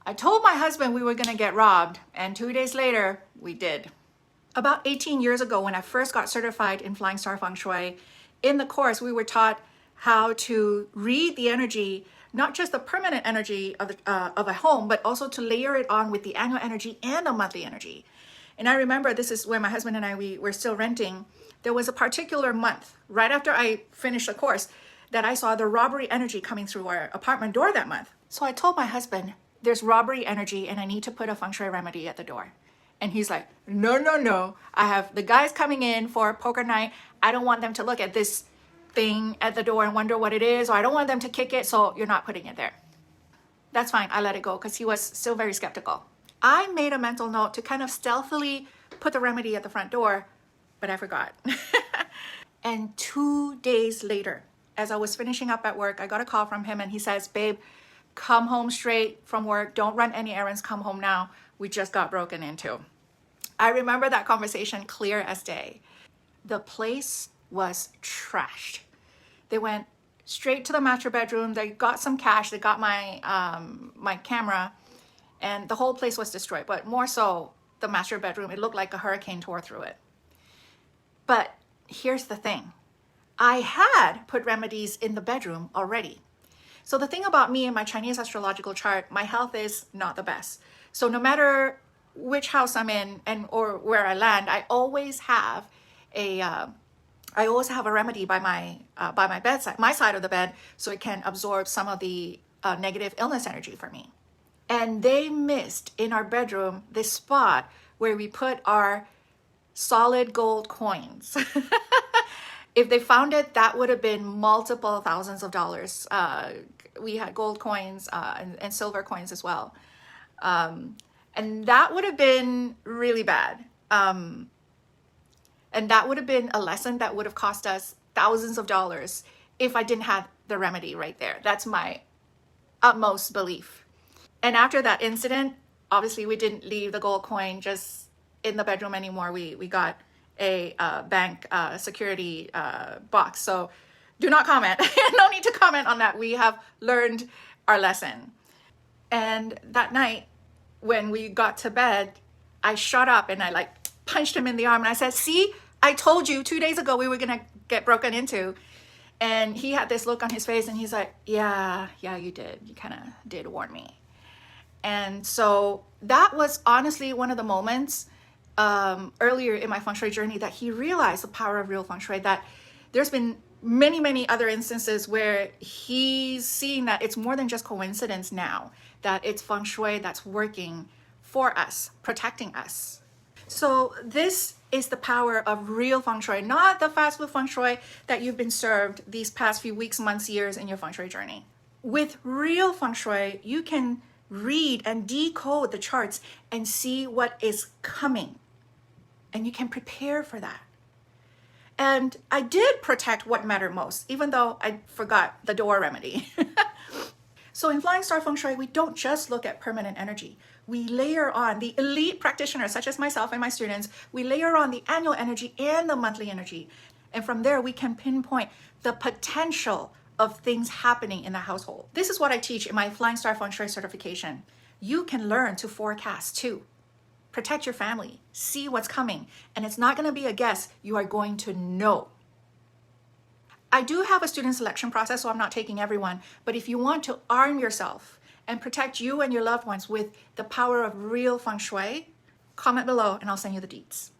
I told my husband we were gonna get robbed, and 2 days later, we did. About 18 years ago, when I first got certified in Flying Star Feng Shui, in the course, we were taught how to read the energy, not just the permanent energy of a home, but also to layer it on with the annual energy and the monthly energy. And I remember this is when my husband and I, we were still renting. There was a particular month, right after I finished the course, that I saw the robbery energy coming through our apartment door that month. So I told my husband, there's robbery energy and I need to put a feng shui remedy at the door. And he's like, no, no, no. I have the guys coming in for poker night. I don't want them to look at this thing at the door and wonder what it is, or I don't want them to kick it, so you're not putting it there. That's fine. I let it go because he was still very skeptical. I made a mental note to kind of stealthily put the remedy at the front door, but I forgot. And 2 days later, as I was finishing up at work, I got a call from him and he says, babe, come home straight from work. Don't run any errands. Come home now. We just got broken into. I remember that conversation clear as day. The place was trashed. They went straight to the master bedroom. They got some cash. They got my my camera, and the whole place was destroyed. But more so, the master bedroom. It looked like a hurricane tore through it. But here's the thing. I had put remedies in the bedroom already. So the thing about me and my Chinese astrological chart, my health is not the best. So no matter which house I'm in or where I land, I always have a remedy by my bedside, my side of the bed, so it can absorb some of the negative illness energy for me. And they missed in our bedroom this spot where we put our solid gold coins. If they found it, that would have been multiple thousands of dollars. We had gold coins and silver coins as well. And that would have been really bad. And that would have been a lesson that would have cost us thousands of dollars if I didn't have the remedy right there. That's my utmost belief. And after that incident, obviously we didn't leave the gold coin just in the bedroom anymore. We got a bank security box. So do not comment. No need to comment on that. We have learned our lesson. And that night when we got to bed, I shot up and I punched him in the arm and I said, see, I told you 2 days ago we were gonna get broken into. And he had this look on his face and he's like, yeah, you did. You kind of did warn me. And so that was honestly one of the moments earlier in my feng shui journey that he realized the power of real feng shui, that there's been many other instances where he's seen that it's more than just coincidence now, that it's feng shui that's working for us, protecting us. So this is the power of real feng shui, not the fast food feng shui that you've been served these past few weeks, months, years in your feng shui journey. With real feng shui, you can read and decode the charts and see what is coming. And you can prepare for that. And I did protect what mattered most, even though I forgot the door remedy. So in Flying Star Feng Shui, we don't just look at permanent energy. We layer on the elite practitioners, such as myself and my students. We layer on the annual energy and the monthly energy. And from there, we can pinpoint the potential of things happening in the household. This is what I teach in my Flying Star Feng Shui certification. You can learn to forecast too. Protect your family, see what's coming, and it's not going to be a guess. You are going to know. I do have a student selection process, so I'm not taking everyone, but if you want to arm yourself and protect you and your loved ones with the power of real feng shui, comment below and I'll send you the deets.